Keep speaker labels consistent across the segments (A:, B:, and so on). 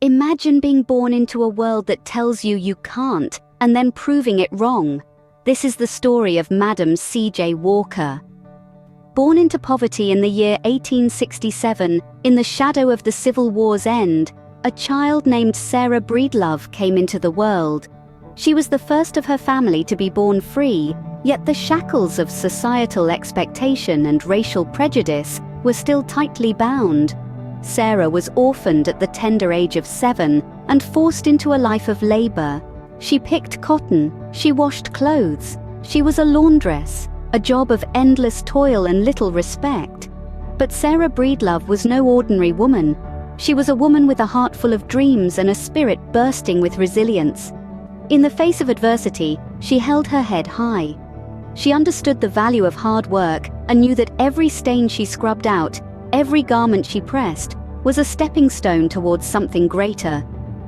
A: Imagine being born into a world that tells you you can't, and then proving it wrong. This is the story of Madam C.J. Walker. Born into poverty in the year 1867, in the shadow of the Civil War's end, a child named Sarah Breedlove came into the world. She was the first of her family to be born free, yet the shackles of societal expectation and racial prejudice were still tightly bound. Sarah was orphaned at the tender age of 7 and forced into a life of labor. She picked cotton, she washed clothes, she was a laundress, a job of endless toil and little respect. But Sarah Breedlove was no ordinary woman. She was a woman with a heart full of dreams and a spirit bursting with resilience. In the face of adversity, she held her head high. She understood the value of hard work and knew that every stain she scrubbed out, every garment she pressed, was a stepping stone towards something greater.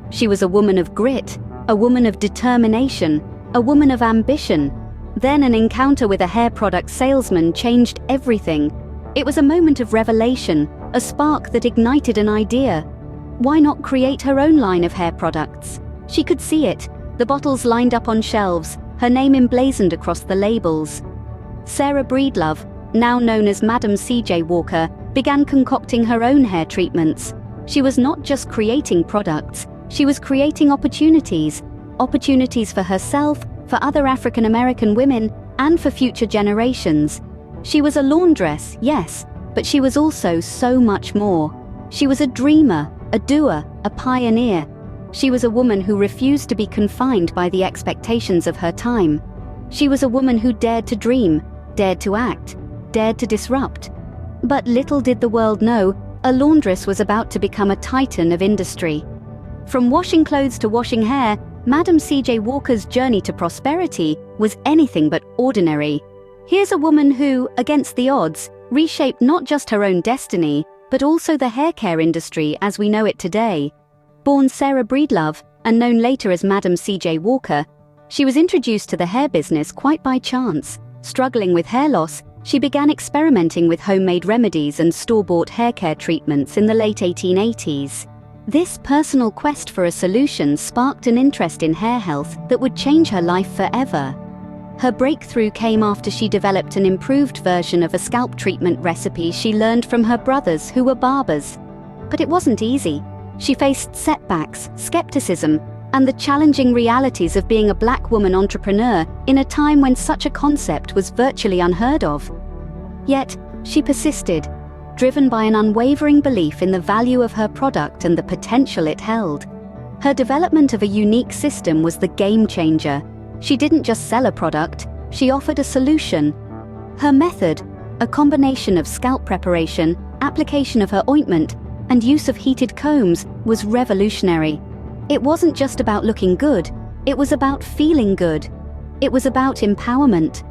A: She was a woman of grit, a woman of determination, a woman of ambition. Then an encounter with a hair product salesman changed everything. It was a moment of revelation, a spark that ignited an idea. Why not create her own line of hair products? She could see it. The bottles lined up on shelves, her name emblazoned across the labels. Sarah Breedlove, now known as Madam C.J. Walker, began concocting her own hair treatments. She was not just creating products, she was creating opportunities. Opportunities for herself, for other African American women, and for future generations. She was a laundress, yes, but she was also so much more. She was a dreamer, a doer, a pioneer. She was a woman who refused to be confined by the expectations of her time. She was a woman who dared to dream, dared to act, dared to disrupt. But little did the world know, a laundress was about to become a titan of industry. From washing clothes to washing hair, Madam C.J. Walker's journey to prosperity was anything but ordinary. Here's a woman who, against the odds, reshaped not just her own destiny, but also the hair care industry as we know it today. Born Sarah Breedlove, and known later as Madam C.J. Walker, she was introduced to the hair business quite by chance. Struggling with hair loss, she began experimenting with homemade remedies and store-bought hair care treatments in the late 1880s. This personal quest for a solution sparked an interest in hair health that would change her life forever. Her breakthrough came after she developed an improved version of a scalp treatment recipe she learned from her brothers who were barbers. But it wasn't easy. She faced setbacks, skepticism, and the challenging realities of being a black woman entrepreneur in a time when such a concept was virtually unheard of. Yet, she persisted, driven by an unwavering belief in the value of her product and the potential it held. Her development of a unique system was the game changer. She didn't just sell a product, she offered a solution. Her method, a combination of scalp preparation, application of her ointment, and use of heated combs, was revolutionary. It wasn't just about looking good, it was about feeling good. It was about empowerment.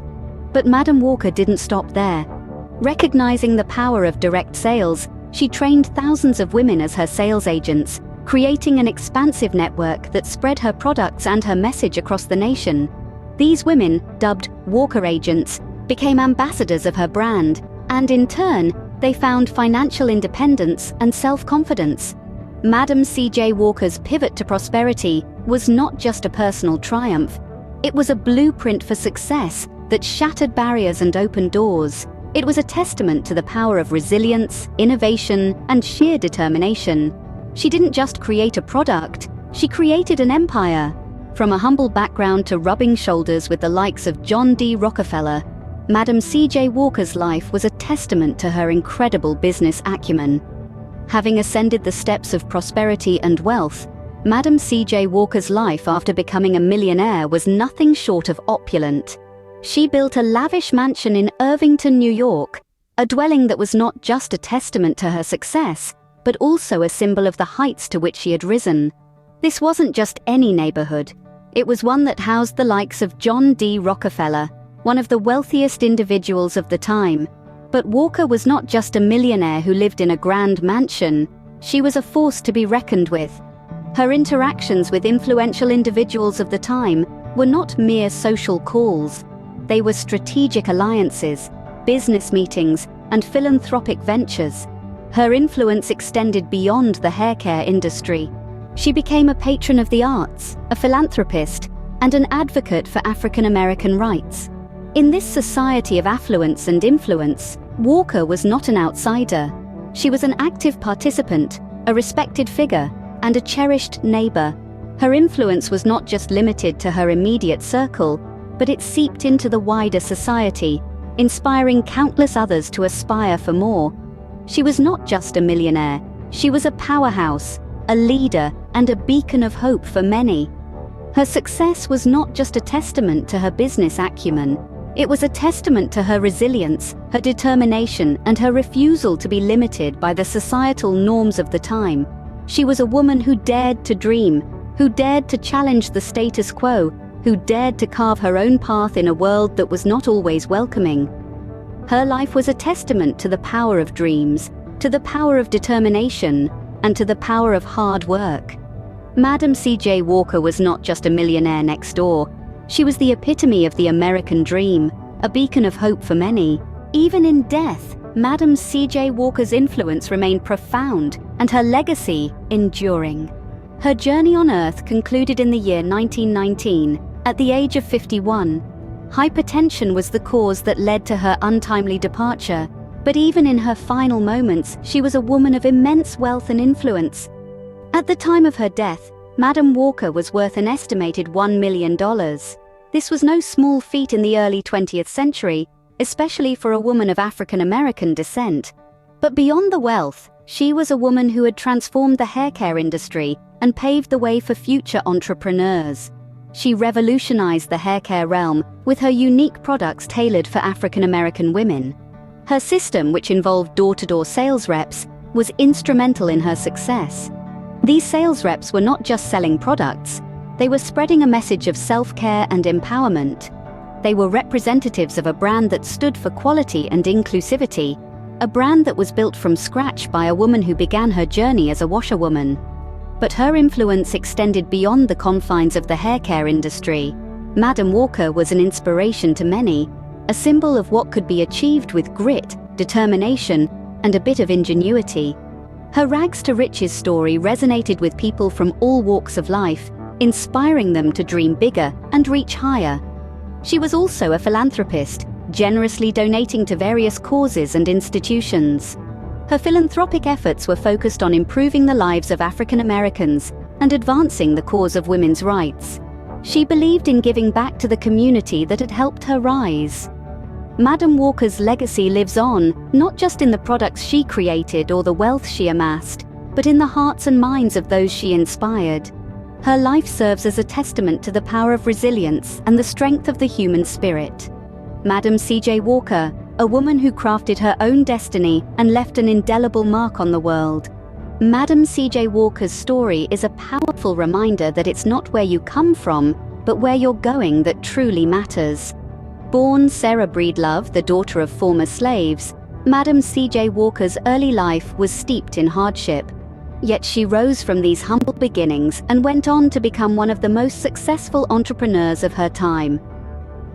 A: But Madam Walker didn't stop there. Recognizing the power of direct sales, she trained thousands of women as her sales agents, creating an expansive network that spread her products and her message across the nation. These women, dubbed Walker agents, became ambassadors of her brand, and in turn, they found financial independence and self-confidence. Madam C.J. Walker's pivot to prosperity was not just a personal triumph. It was a blueprint for success that shattered barriers and opened doors. It was a testament to the power of resilience, innovation, and sheer determination. She didn't just create a product, she created an empire. From a humble background to rubbing shoulders with the likes of John D. Rockefeller, Madam C.J. Walker's life was a testament to her incredible business acumen. Having ascended the steps of prosperity and wealth, Madam C.J. Walker's life after becoming a millionaire was nothing short of opulent. She built a lavish mansion in Irvington, New York, a dwelling that was not just a testament to her success, but also a symbol of the heights to which she had risen. This wasn't just any neighborhood. It was one that housed the likes of John D. Rockefeller, one of the wealthiest individuals of the time. But Walker was not just a millionaire who lived in a grand mansion. She was a force to be reckoned with. Her interactions with influential individuals of the time were not mere social calls. They were strategic alliances, business meetings, and philanthropic ventures. Her influence extended beyond the hair care industry. She became a patron of the arts, a philanthropist, and an advocate for African American rights. In this society of affluence and influence, Walker was not an outsider. She was an active participant, a respected figure, and a cherished neighbor. Her influence was not just limited to her immediate circle, but it seeped into the wider society, inspiring countless others to aspire for more. She was not just a millionaire, she was a powerhouse, a leader, and a beacon of hope for many. Her success was not just a testament to her business acumen, it was a testament to her resilience, her determination, and her refusal to be limited by the societal norms of the time. She was a woman who dared to dream, who dared to challenge the status quo, who dared to carve her own path in a world that was not always welcoming. Her life was a testament to the power of dreams, to the power of determination, and to the power of hard work. Madam C.J. Walker was not just a millionaire next door. She was the epitome of the American dream, a beacon of hope for many. Even in death, Madam C.J. Walker's influence remained profound and her legacy enduring. Her journey on Earth concluded in the year 1919, at the age of 51. Hypertension was the cause that led to her untimely departure, but even in her final moments, she was a woman of immense wealth and influence. At the time of her death, Madam Walker was worth an estimated $1 million. This was no small feat in the early 20th century, especially for a woman of African American descent. But beyond the wealth, she was a woman who had transformed the hair care industry and paved the way for future entrepreneurs. She revolutionized the hair care realm with her unique products tailored for African American women. Her system, which involved door-to-door sales reps, was instrumental in her success. These sales reps were not just selling products, they were spreading a message of self-care and empowerment. They were representatives of a brand that stood for quality and inclusivity, a brand that was built from scratch by a woman who began her journey as a washerwoman. But her influence extended beyond the confines of the hair care industry. Madam Walker was an inspiration to many, a symbol of what could be achieved with grit, determination, and a bit of ingenuity. Her rags to riches story resonated with people from all walks of life, inspiring them to dream bigger and reach higher. She was also a philanthropist, generously donating to various causes and institutions. Her philanthropic efforts were focused on improving the lives of African Americans and advancing the cause of women's rights. She believed in giving back to the community that had helped her rise. Madam Walker's legacy lives on, not just in the products she created or the wealth she amassed, but in the hearts and minds of those she inspired. Her life serves as a testament to the power of resilience and the strength of the human spirit. Madam C.J. Walker, a woman who crafted her own destiny and left an indelible mark on the world. Madam C.J. Walker's story is a powerful reminder that it's not where you come from, but where you're going that truly matters. Born Sarah Breedlove, the daughter of former slaves, Madam C.J. Walker's early life was steeped in hardship. Yet she rose from these humble beginnings and went on to become one of the most successful entrepreneurs of her time.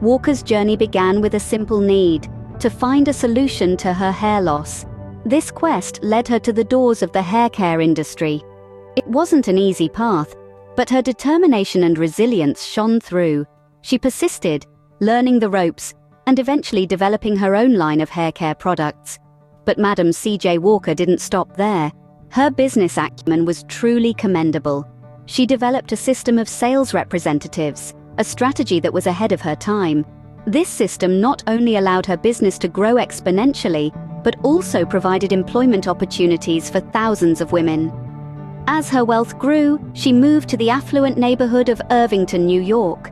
A: Walker's journey began with a simple need: to find a solution to her hair loss. This quest led her to the doors of the hair care industry. It wasn't an easy path, but her determination and resilience shone through. She persisted, learning the ropes, and eventually developing her own line of hair care products. But Madam C.J. Walker didn't stop there. Her business acumen was truly commendable. She developed a system of sales representatives, a strategy that was ahead of her time. This system not only allowed her business to grow exponentially, but also provided employment opportunities for thousands of women. As her wealth grew, she moved to the affluent neighborhood of Irvington, New York.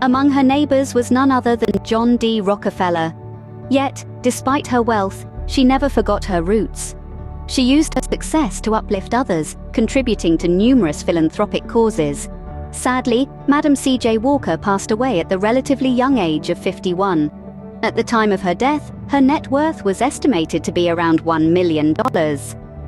A: Among her neighbors was none other than John D. Rockefeller. Yet, despite her wealth, she never forgot her roots. She used her success to uplift others, contributing to numerous philanthropic causes. Sadly, Madam C.J. Walker passed away at the relatively young age of 51. At the time of her death, her net worth was estimated to be around $1 million.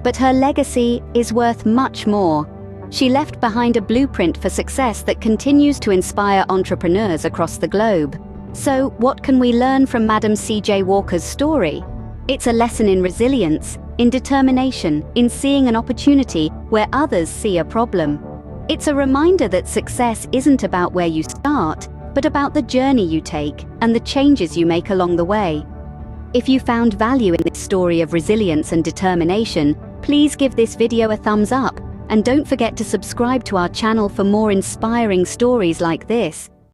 A: But her legacy is worth much more. She left behind a blueprint for success that continues to inspire entrepreneurs across the globe. So, what can we learn from Madam C.J. Walker's story? It's a lesson in resilience, in determination, in seeing an opportunity where others see a problem. It's a reminder that success isn't about where you start, but about the journey you take and the changes you make along the way. If you found value in this story of resilience and determination, please give this video a thumbs up, and don't forget to subscribe to our channel for more inspiring stories like this.